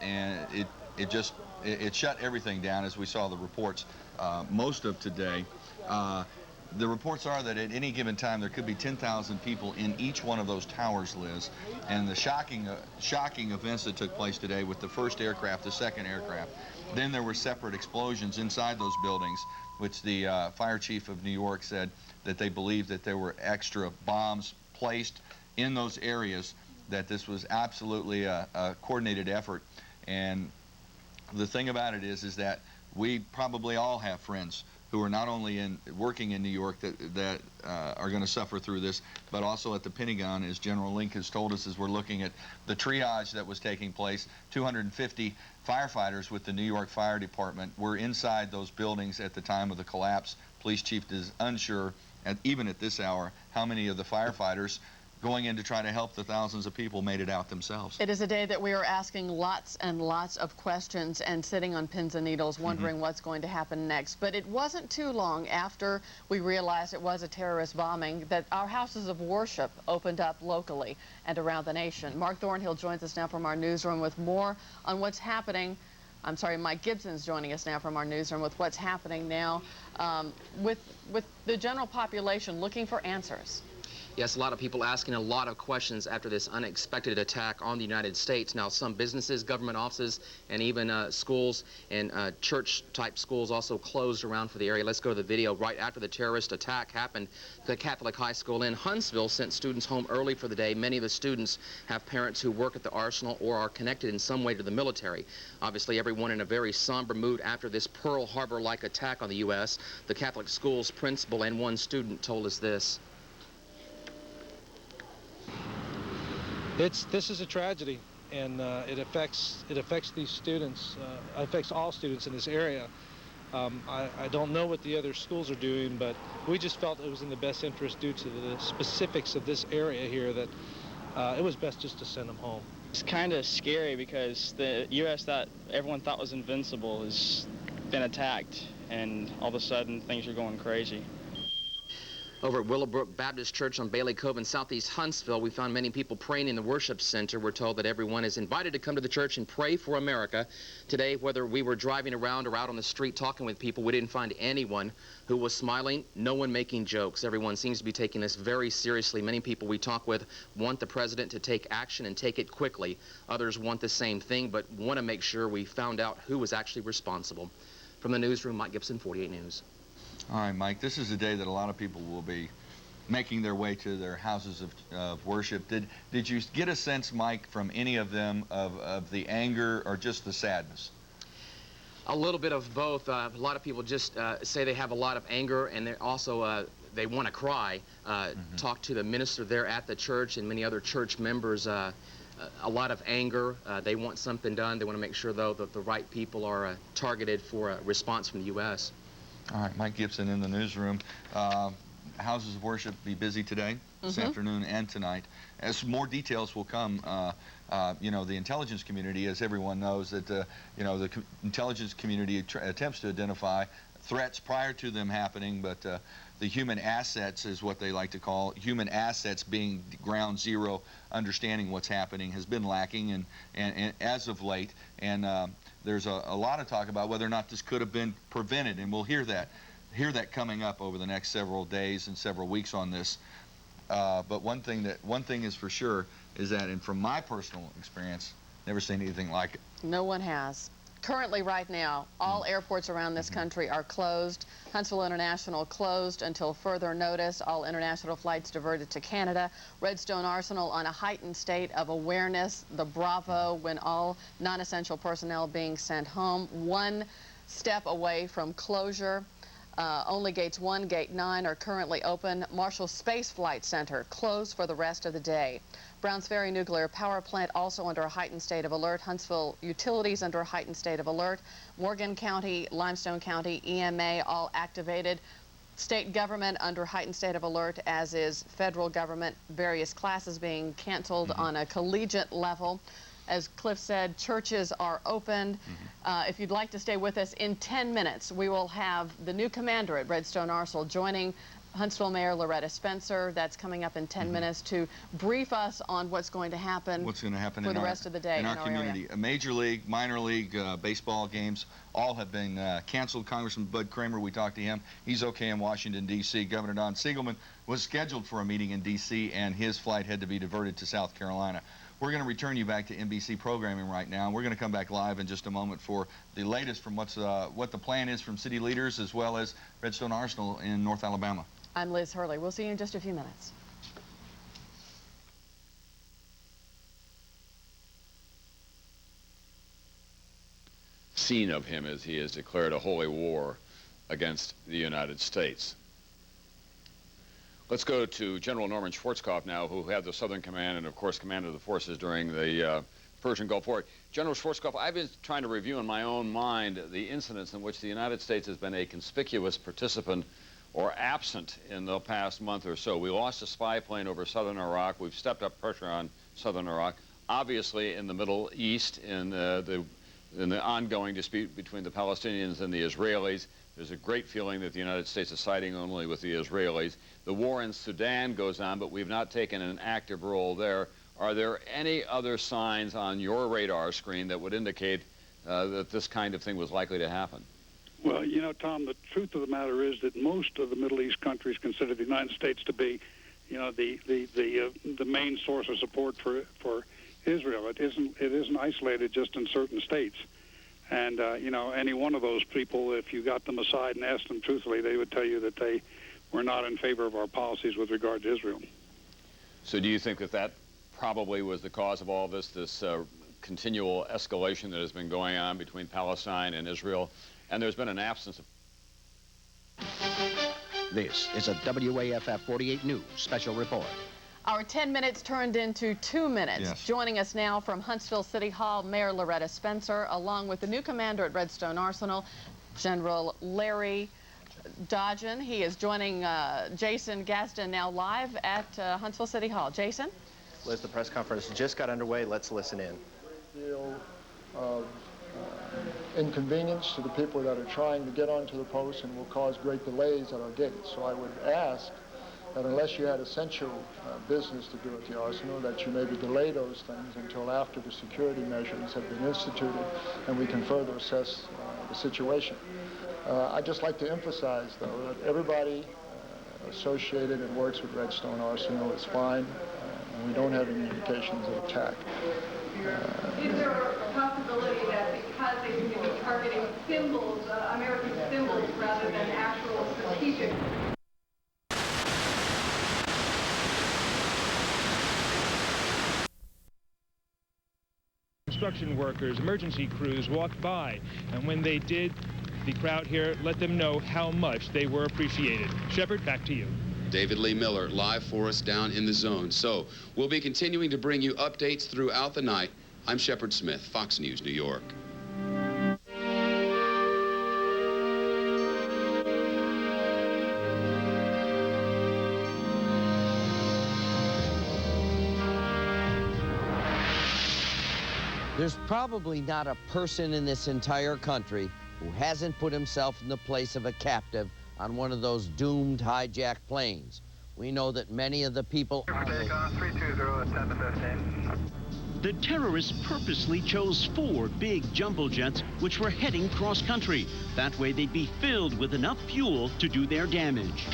and it shut everything down, as we saw the reports most of today. The reports are that at any given time there could be 10,000 people in each one of those towers, Liz. And the shocking events that took place today with the first aircraft, the second aircraft, then there were separate explosions inside those buildings, which the fire chief of New York said that they believed that there were extra bombs placed in those areas, that this was absolutely a coordinated effort. And the thing about it is that we probably all have friends who are not only working in New York that are going to suffer through this, but also at the Pentagon, as General Link has told us, as we're looking at the triage that was taking place. 250 firefighters with the New York Fire Department were inside those buildings at the time of the collapse. Police chief is unsure, even at this hour, how many of the firefighters going in to try to help the thousands of people made it out themselves. It is a day that we are asking lots and lots of questions and sitting on pins and needles wondering what's going to happen next. But it wasn't too long after we realized it was a terrorist bombing that our houses of worship opened up locally and around the nation. Mark Thornhill joins us now from our newsroom with more on what's happening. I'm sorry, Mike Gibson's joining us now from our newsroom with what's happening now with the general population looking for answers. Yes, a lot of people asking a lot of questions after this unexpected attack on the United States. Now, some businesses, government offices, and even schools and church-type schools also closed around for the area. Let's go to the video. Right after the terrorist attack happened, the Catholic high school in Huntsville sent students home early for the day. Many of the students have parents who work at the arsenal or are connected in some way to the military. Obviously, everyone in a very somber mood after this Pearl Harbor-like attack on the U.S. The Catholic school's principal and one student told us this. This is a tragedy, and it affects these students. Affects all students in this area. I don't know what the other schools are doing, but we just felt it was in the best interest, due to the specifics of this area here, that it was best just to send them home. It's kind of scary because the U.S. that everyone thought was invincible has been attacked, and all of a sudden things are going crazy. Over at Willowbrook Baptist Church on Bailey Cove in southeast Huntsville, we found many people praying in the worship center. We're told that everyone is invited to come to the church and pray for America. Today, whether we were driving around or out on the street talking with people, we didn't find anyone who was smiling, no one making jokes. Everyone seems to be taking this very seriously. Many people we talk with want the president to take action and take it quickly. Others want the same thing, but want to make sure we found out who was actually responsible. From the newsroom, Mike Gibson, 48 News. All right, Mike, this is a day that a lot of people will be making their way to their houses of worship. Did you get a sense, Mike, from any of them of the anger or just the sadness? A little bit of both. A lot of people just say they have a lot of anger, and they also they want to cry. Talk to the minister there at the church and many other church members. A lot of anger. They want something done. They want to make sure, though, that the right people are targeted for a response from the U.S. All right, Mike Gibson in the newsroom. Houses of worship be busy today, this afternoon, and tonight. As more details will come, you know, the intelligence community, as everyone knows, that you know, the intelligence community attempts to identify threats prior to them happening, but the human assets is what they like to call human assets, being ground zero, understanding what's happening, has been lacking, and as of late, and there's a lot of talk about whether or not this could have been prevented, and we'll hear that coming up over the next several days and several weeks on this. But one thing is for sure is that, and from my personal experience, never seen anything like it. No one has. Currently, right now, all airports around this country are closed. Huntsville International closed until further notice. All international flights diverted to Canada. Redstone Arsenal on a heightened state of awareness. The Bravo, when all non-essential personnel being sent home. One step away from closure. Only gates 1, gate 9 are currently open. Marshall Space Flight Center closed for the rest of the day. Browns Ferry Nuclear Power Plant also under a heightened state of alert. Huntsville Utilities under a heightened state of alert. Morgan County, Limestone County, EMA all activated. State government under heightened state of alert, as is federal government. Various classes being canceled on a collegiate level. As Cliff said, churches are opened. If you'd like to stay with us, in 10 minutes, we will have the new commander at Redstone Arsenal joining Huntsville Mayor Loretta Spencer. That's coming up in 10 minutes to brief us on what's going to happen. What's going to happen for the rest of the day in our community. Area. Major league, minor league baseball games all have been canceled. Congressman Bud Kramer, we talked to him. He's okay in Washington, D.C. Governor Don Siegelman was scheduled for a meeting in D.C., and his flight had to be diverted to South Carolina. We're going to return you back to NBC programming right now. We're going to come back live in just a moment for the latest from what the plan is from city leaders as well as Redstone Arsenal in North Alabama. I'm Liz Hurley. We'll see you in just a few minutes. Seen of him as he has declared a holy war against the United States. Let's go to General Norman Schwarzkopf now, who had the Southern Command and, of course, commanded the forces during the Persian Gulf War. General Schwarzkopf, I've been trying to review in my own mind the incidents in which the United States has been a conspicuous participant or absent in the past month or so. We lost a spy plane over southern Iraq. We've stepped up pressure on southern Iraq. Obviously, in the Middle East, in the ongoing dispute between the Palestinians and the Israelis, there's a great feeling that the United States is siding only with the Israelis. The war in Sudan goes on, but we've not taken an active role there. Are there any other signs on your radar screen that would indicate that this kind of thing was likely to happen? Well, you know, Tom, the truth of the matter is that most of the Middle East countries consider the United States to be, you know, the main source of support for Israel. It isn't isolated just in certain states. And, you know, any one of those people, if you got them aside and asked them truthfully, they would tell you that they were not in favor of our policies with regard to Israel. So do you think that that probably was the cause of all this continual escalation that has been going on between Palestine and Israel? And there's been an absence of... This is a WAFF 48 News special report. Our 10 minutes turned into 2 minutes. Yes. Joining us now from Huntsville City Hall, Mayor Loretta Spencer, along with the new commander at Redstone Arsenal, General Larry Dodgen. He is joining Jason Gaston now live at Huntsville City Hall. Jason? Liz, the press conference just got underway. Let's listen in. Deal of inconvenience to the people that are trying to get onto the post and will cause great delays at our gates. So I would ask that unless you had essential business to do at the Arsenal, that you maybe delay those things until after the security measures have been instituted and we can further assess the situation. I'd just like to emphasize, though, that everybody associated and works with Redstone Arsenal is fine, and we don't have any indications of attack. Is there a possibility that because they seem to be targeting symbols, American symbols, rather than actual strategic... Construction workers, emergency crews walked by, and when they did, the crowd here let them know how much they were appreciated. Shepard, back to you. David Lee Miller, live for us down in the zone. So we'll be continuing to bring you updates throughout the night. I'm Shepard Smith, Fox News, New York. There's probably not a person in this entire country who hasn't put himself in the place of a captive on one of those doomed hijacked planes. We know that many of the people... The terrorists purposely chose 4 big jumbo jets which were heading cross-country. That way they'd be filled with enough fuel to do their damage.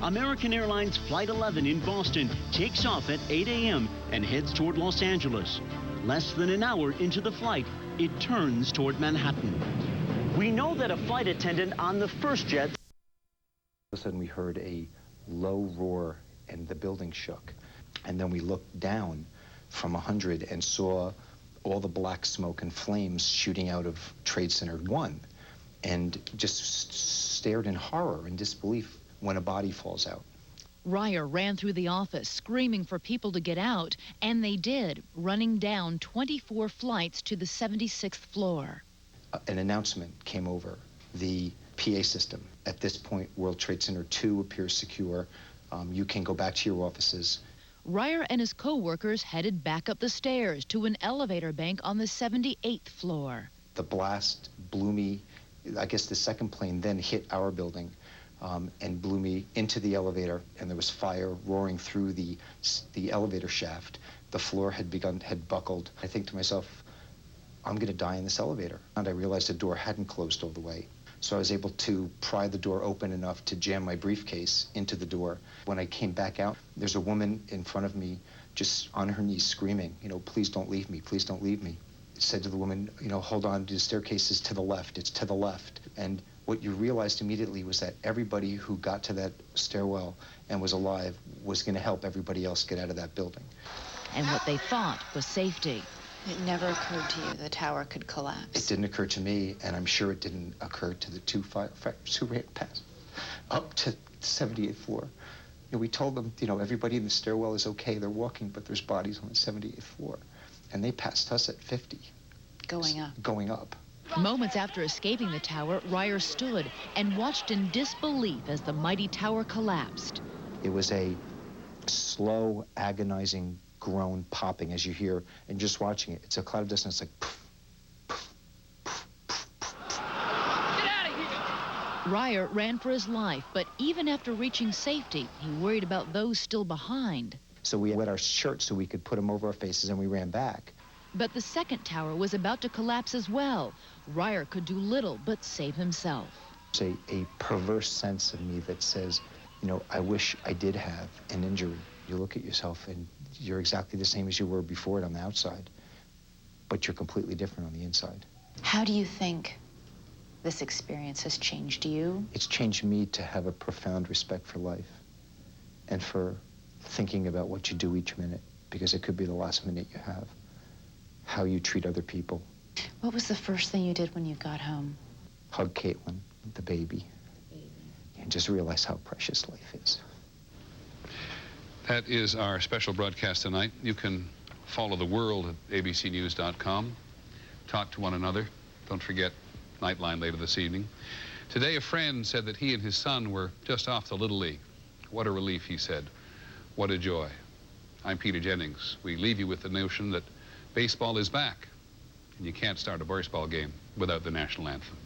American Airlines Flight 11 in Boston takes off at 8 a.m. and heads toward Los Angeles. Less than an hour into the flight, it turns toward Manhattan. We know that a flight attendant on the first jet... All of a sudden we heard a low roar and the building shook. And then we looked down from 100 and saw all the black smoke and flames shooting out of Trade Center 1 and just stared in horror and disbelief when a body falls out. Ryer ran through the office screaming for people to get out, and they did, running down 24 flights to the 76th floor. An announcement came over the PA system. At this point, World Trade Center 2 appears secure. You can go back to your offices. Ryer and his co-workers headed back up the stairs to an elevator bank on the 78th floor. The blast blew me. I guess the second plane then hit our building. and blew me into the elevator, and there was fire roaring through the elevator shaft. The floor had buckled. I think to myself, I'm going to die in this elevator. And I realized the door hadn't closed all the way. So I was able to pry the door open enough to jam my briefcase into the door. When I came back out, there's a woman in front of me just on her knees screaming, you know, please don't leave me, please don't leave me. I said to the woman, you know, hold on, the staircase is to the left, it's to the left. And what you realized immediately was that everybody who got to that stairwell and was alive was going to help everybody else get out of that building. And what they thought was safety. It never occurred to you the tower could collapse. It didn't occur to me, and I'm sure it didn't occur to the two firefighters who ran past up to the 78th floor. You know, we told them, you know, everybody in the stairwell is okay, they're walking, but there's bodies on the 78th floor. And they passed us at 50. Going up. Going up. Moments after escaping the tower, Ryer stood and watched in disbelief as the mighty tower collapsed. It was a slow, agonizing groan popping as you hear, and just watching it. It's a cloud of dust, and it's like poof, poof, poof, poof, poof. Get out of here! Ryer ran for his life, but even after reaching safety, he worried about those still behind. So we wet our shirts so we could put them over our faces, and we ran back. But the second tower was about to collapse as well. Ryer could do little but save himself. It's a perverse sense of me that says, you know, I wish I did have an injury. You look at yourself and you're exactly the same as you were before it on the outside, but you're completely different on the inside. How do you think this experience has changed you? It's changed me to have a profound respect for life and for thinking about what you do each minute, because it could be the last minute you have. How you treat other people. What was the first thing you did when you got home? Hug Caitlin, the baby, and just realize how precious life is. That is our special broadcast tonight. You can follow the world at abcnews.com. Talk to one another. Don't forget Nightline later this evening. Today, a friend said that he and his son were just off the Little League. What a relief, he said. What a joy. I'm Peter Jennings. We leave you with the notion that baseball is back, and you can't start a baseball game without the national anthem.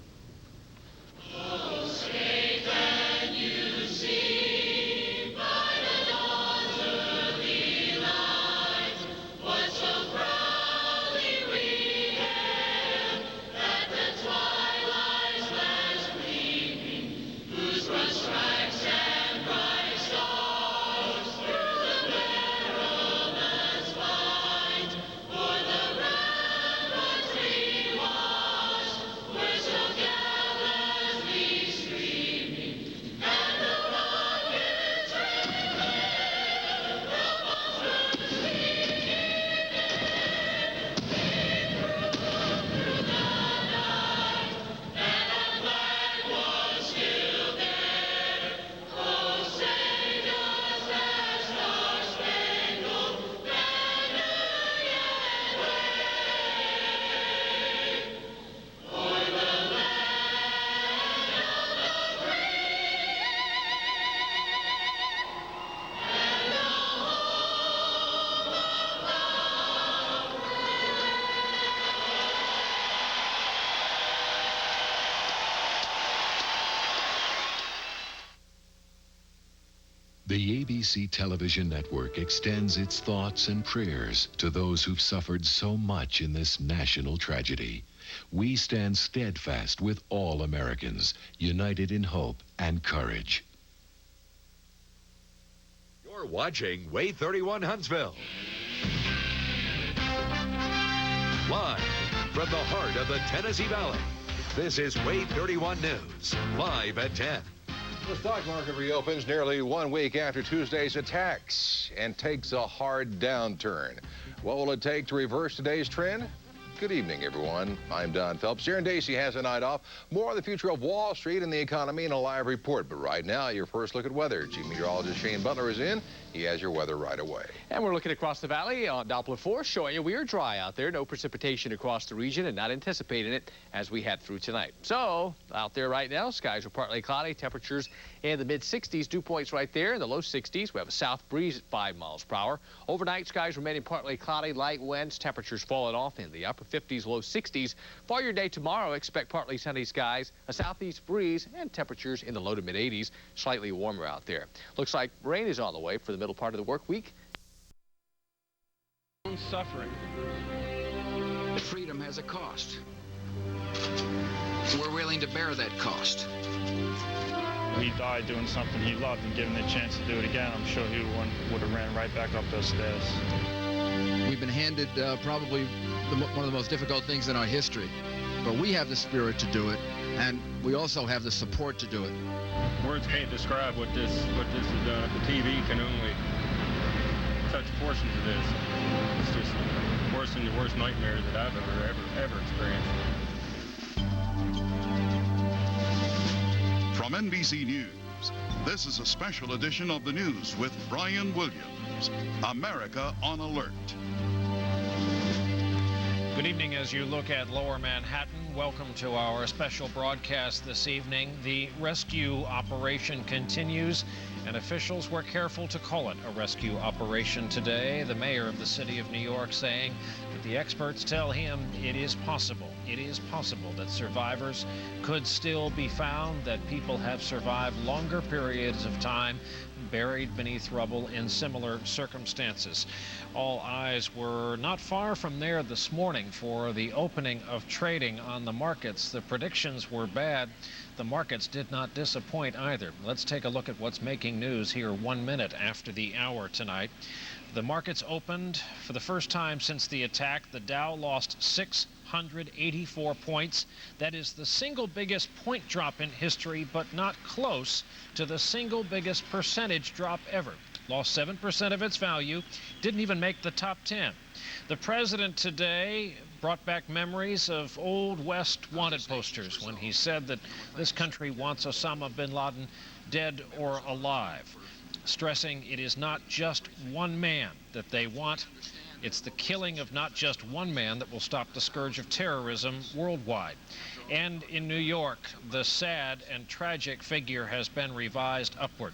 The ABC television network extends its thoughts and prayers to those who've suffered so much in this national tragedy. We stand steadfast with all Americans, united in hope and courage. You're watching Way 31 Huntsville. Live from the heart of the Tennessee Valley, this is Way 31 News, live at 10. The stock market reopens nearly 1 week after Tuesday's attacks and takes a hard downturn. What will it take to reverse today's trend? Good evening, everyone. I'm Don Phelps. Sharon Dacey has a night off. More on the future of Wall Street and the economy in a live report. But right now, your first look at weather. Chief Meteorologist Shane Butler is in. He has your weather right away. And we're looking across the valley on Doppler 4, showing you we are dry out there. No precipitation across the region and not anticipating it as we head through tonight. So, out there right now, skies are partly cloudy. Temperatures in the mid-60s. Dew points right there in the low 60s. We have a south breeze at 5 miles per hour. Overnight, skies remaining partly cloudy. Light winds. Temperatures falling off in the upper 50s, low 60s. For your day tomorrow, expect partly sunny skies, a southeast breeze, and temperatures in the low to mid 80s. Slightly warmer out there. Looks like rain is on the way for the middle part of the work week. Suffering. Freedom has a cost. We're willing to bear that cost. He died doing something he loved, and given the chance to do it again, I'm sure he would have ran right back up those stairs. We've been handed probably one of the most difficult things in our history, but we have the spirit to do it, and we also have the support to do it. Words can't describe what this has done. The TV can only touch portions of this. It's just worse than the worst nightmares that I've ever experienced. From NBC News, this is a special edition of the news with Brian Williams. America on Alert. Good evening. As you look at Lower Manhattan, welcome to our special broadcast this evening. The rescue operation continues, and officials were careful to call it a rescue operation today. The mayor of the city of New York saying that the experts tell him it is possible that survivors could still be found, that people have survived longer periods of time buried beneath rubble in similar circumstances. All eyes were not far from there this morning for the opening of trading on the markets. The predictions were bad. The markets did not disappoint either. Let's take a look at what's making news here 1 minute after the hour tonight. The markets opened for the first time since the attack. The Dow lost 684 points. That is the single biggest point drop in history, but not close to the single biggest percentage drop ever. Lost 7% of its value, didn't even make the top 10. The president today brought back memories of old West wanted posters when he said that this country wants Osama bin Laden dead or alive, stressing it is not just one man that they want. It's the killing of not just one man that will stop the scourge of terrorism worldwide. And in New York, the sad and tragic figure has been revised upward.